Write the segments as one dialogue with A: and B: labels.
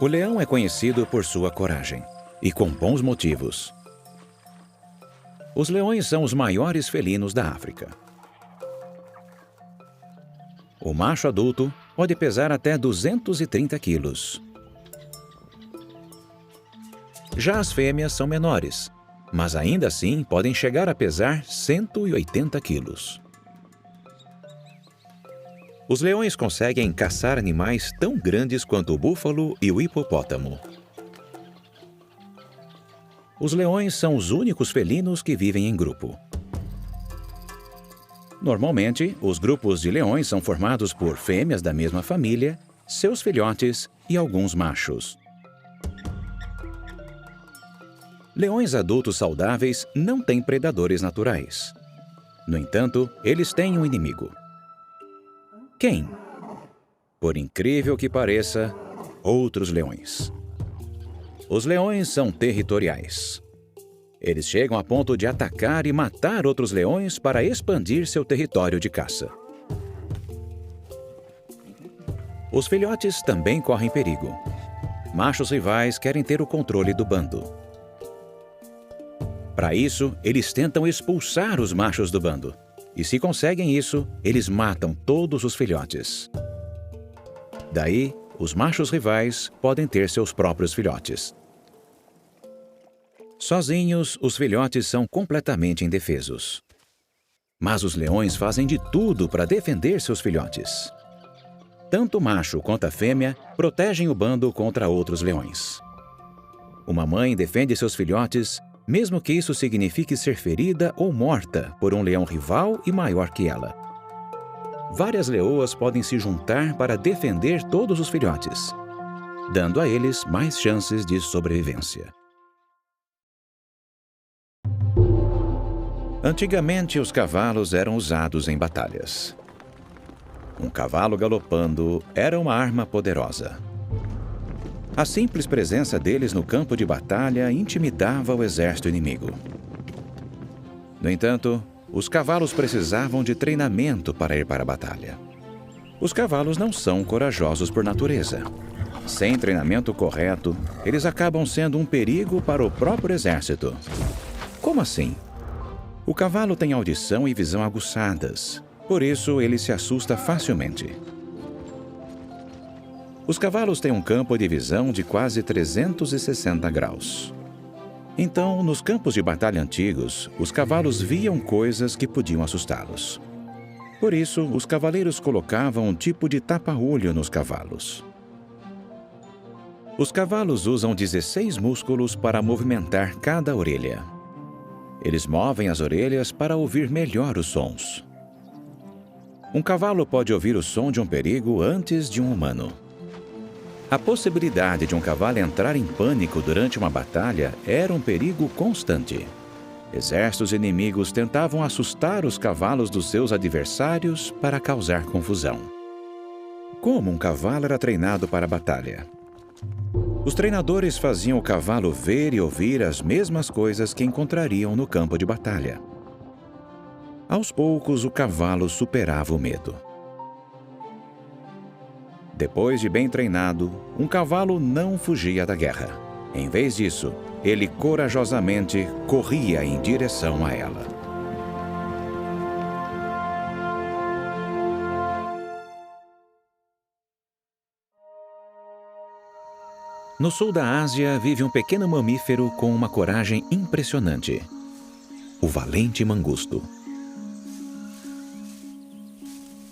A: O leão é conhecido por sua coragem, e com bons motivos. Os leões são os maiores felinos da África. O macho adulto pode pesar até 230 quilos. Já as fêmeas são menores, mas ainda assim podem chegar a pesar 180 quilos. Os leões conseguem caçar animais tão grandes quanto o búfalo e o hipopótamo. Os leões são os únicos felinos que vivem em grupo. Normalmente, os grupos de leões são formados por fêmeas da mesma família, seus filhotes e alguns machos. Leões adultos saudáveis não têm predadores naturais. No entanto, eles têm um inimigo. Quem? Por incrível que pareça, outros leões. Os leões são territoriais. Eles chegam a ponto de atacar e matar outros leões para expandir seu território de caça. Os filhotes também correm perigo. Machos rivais querem ter o controle do bando. Para isso, eles tentam expulsar os machos do bando. E se conseguem isso, eles matam todos os filhotes. Daí, os machos rivais podem ter seus próprios filhotes. Sozinhos, os filhotes são completamente indefesos. Mas os leões fazem de tudo para defender seus filhotes. Tanto o macho quanto a fêmea protegem o bando contra outros leões. Uma mãe defende seus filhotes, mesmo que isso signifique ser ferida ou morta por um leão rival e maior que ela. Várias leoas podem se juntar para defender todos os filhotes, dando a eles mais chances de sobrevivência. Antigamente, os cavalos eram usados em batalhas. Um cavalo galopando era uma arma poderosa. A simples presença deles no campo de batalha intimidava o exército inimigo. No entanto, os cavalos precisavam de treinamento para ir para a batalha. Os cavalos não são corajosos por natureza. Sem treinamento correto, eles acabam sendo um perigo para o próprio exército. Como assim? O cavalo tem audição e visão aguçadas, por isso ele se assusta facilmente. Os cavalos têm um campo de visão de quase 360 graus. Então, nos campos de batalha antigos, os cavalos viam coisas que podiam assustá-los. Por isso, os cavaleiros colocavam um tipo de tapa-olho nos cavalos. Os cavalos usam 16 músculos para movimentar cada orelha. Eles movem as orelhas para ouvir melhor os sons. Um cavalo pode ouvir o som de um perigo antes de um humano. A possibilidade de um cavalo entrar em pânico durante uma batalha era um perigo constante. Exércitos inimigos tentavam assustar os cavalos dos seus adversários para causar confusão. Como um cavalo era treinado para a batalha? Os treinadores faziam o cavalo ver e ouvir as mesmas coisas que encontrariam no campo de batalha. Aos poucos, o cavalo superava o medo. Depois de bem treinado, um cavalo não fugia da guerra. Em vez disso, ele corajosamente corria em direção a ela. No sul da Ásia vive um pequeno mamífero com uma coragem impressionante: o valente mangusto.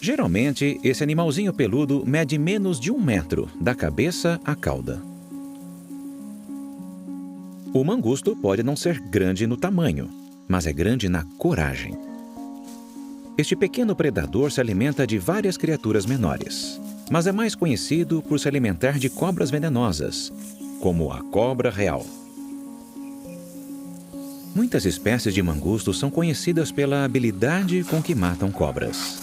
A: Geralmente, esse animalzinho peludo mede menos de 1 metro, da cabeça à cauda. O mangusto pode não ser grande no tamanho, mas é grande na coragem. Este pequeno predador se alimenta de várias criaturas menores, mas é mais conhecido por se alimentar de cobras venenosas, como a cobra real. Muitas espécies de mangusto são conhecidas pela habilidade com que matam cobras.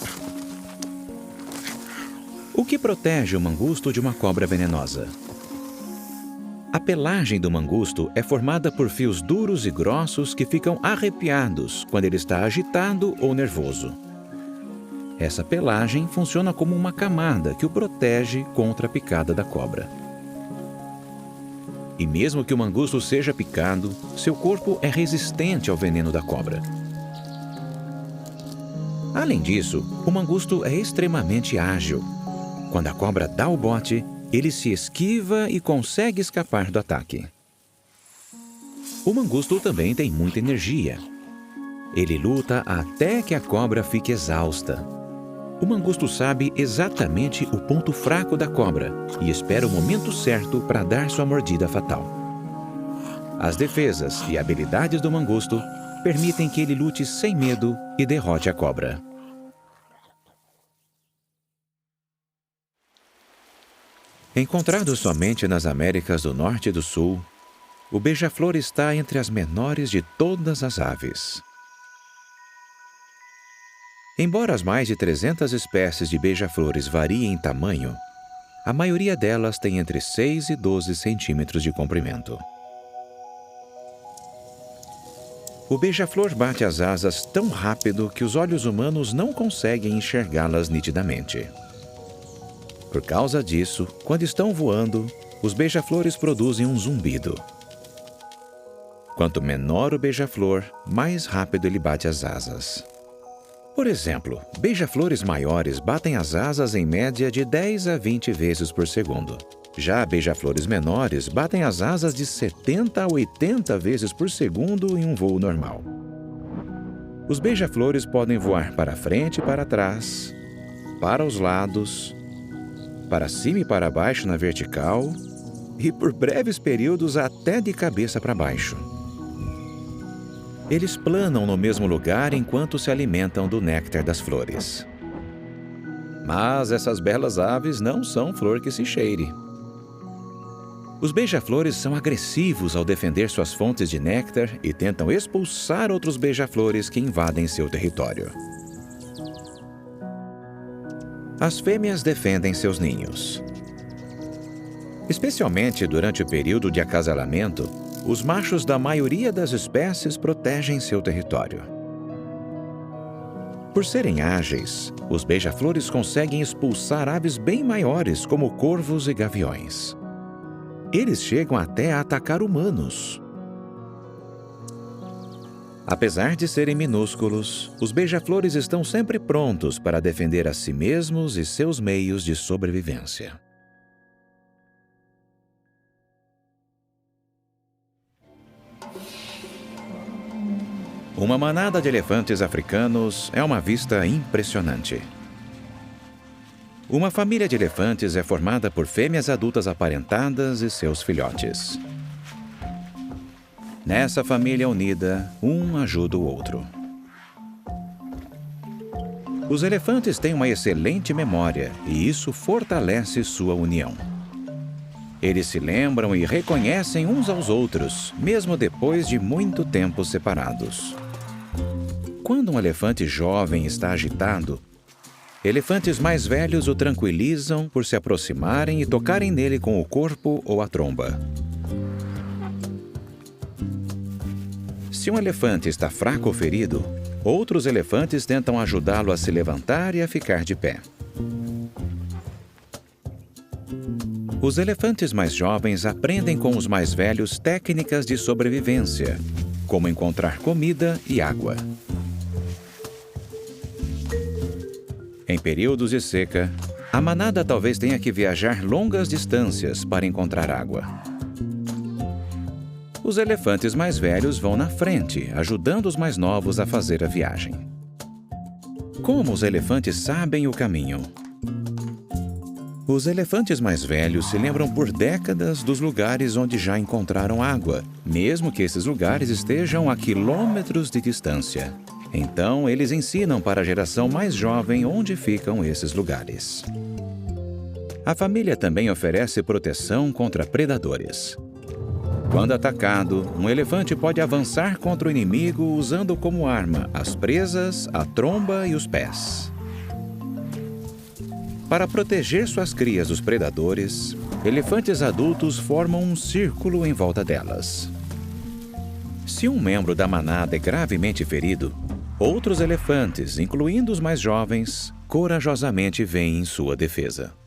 A: O que protege o mangusto de uma cobra venenosa? A pelagem do mangusto é formada por fios duros e grossos que ficam arrepiados quando ele está agitado ou nervoso. Essa pelagem funciona como uma camada que o protege contra a picada da cobra. E mesmo que o mangusto seja picado, seu corpo é resistente ao veneno da cobra. Além disso, o mangusto é extremamente ágil. Quando a cobra dá o bote, ele se esquiva e consegue escapar do ataque. O mangusto também tem muita energia. Ele luta até que a cobra fique exausta. O mangusto sabe exatamente o ponto fraco da cobra e espera o momento certo para dar sua mordida fatal. As defesas e habilidades do mangusto permitem que ele lute sem medo e derrote a cobra. Encontrado somente nas Américas do Norte e do Sul, o beija-flor está entre as menores de todas as aves. Embora as mais de 300 espécies de beija-flores variem em tamanho, a maioria delas tem entre 6 e 12 centímetros de comprimento. O beija-flor bate as asas tão rápido que os olhos humanos não conseguem enxergá-las nitidamente. Por causa disso, quando estão voando, os beija-flores produzem um zumbido. Quanto menor o beija-flor, mais rápido ele bate as asas. Por exemplo, beija-flores maiores batem as asas em média de 10 a 20 vezes por segundo. Já beija-flores menores batem as asas de 70 a 80 vezes por segundo em um voo normal. Os beija-flores podem voar para frente e para trás, para os lados, para cima e para baixo na vertical e, por breves períodos, até de cabeça para baixo. Eles planam no mesmo lugar enquanto se alimentam do néctar das flores. Mas essas belas aves não são flor que se cheire. Os beija-flores são agressivos ao defender suas fontes de néctar e tentam expulsar outros beija-flores que invadem seu território. As fêmeas defendem seus ninhos. Especialmente durante o período de acasalamento, os machos da maioria das espécies protegem seu território. Por serem ágeis, os beija-flores conseguem expulsar aves bem maiores, como corvos e gaviões. Eles chegam até a atacar humanos. Apesar de serem minúsculos, os beija-flores estão sempre prontos para defender a si mesmos e seus meios de sobrevivência. Uma manada de elefantes africanos é uma vista impressionante. Uma família de elefantes é formada por fêmeas adultas aparentadas e seus filhotes. Nessa família unida, um ajuda o outro. Os elefantes têm uma excelente memória e isso fortalece sua união. Eles se lembram e reconhecem uns aos outros, mesmo depois de muito tempo separados. Quando um elefante jovem está agitado, elefantes mais velhos o tranquilizam por se aproximarem e tocarem nele com o corpo ou a tromba. Se um elefante está fraco ou ferido, outros elefantes tentam ajudá-lo a se levantar e a ficar de pé. Os elefantes mais jovens aprendem com os mais velhos técnicas de sobrevivência, como encontrar comida e água. Em períodos de seca, a manada talvez tenha que viajar longas distâncias para encontrar água. Os elefantes mais velhos vão na frente, ajudando os mais novos a fazer a viagem. Como os elefantes sabem o caminho? Os elefantes mais velhos se lembram por décadas dos lugares onde já encontraram água, mesmo que esses lugares estejam a quilômetros de distância. Então, eles ensinam para a geração mais jovem onde ficam esses lugares. A família também oferece proteção contra predadores. Quando atacado, um elefante pode avançar contra o inimigo usando como arma as presas, a tromba e os pés. Para proteger suas crias dos predadores, elefantes adultos formam um círculo em volta delas. Se um membro da manada é gravemente ferido, outros elefantes, incluindo os mais jovens, corajosamente vêm em sua defesa.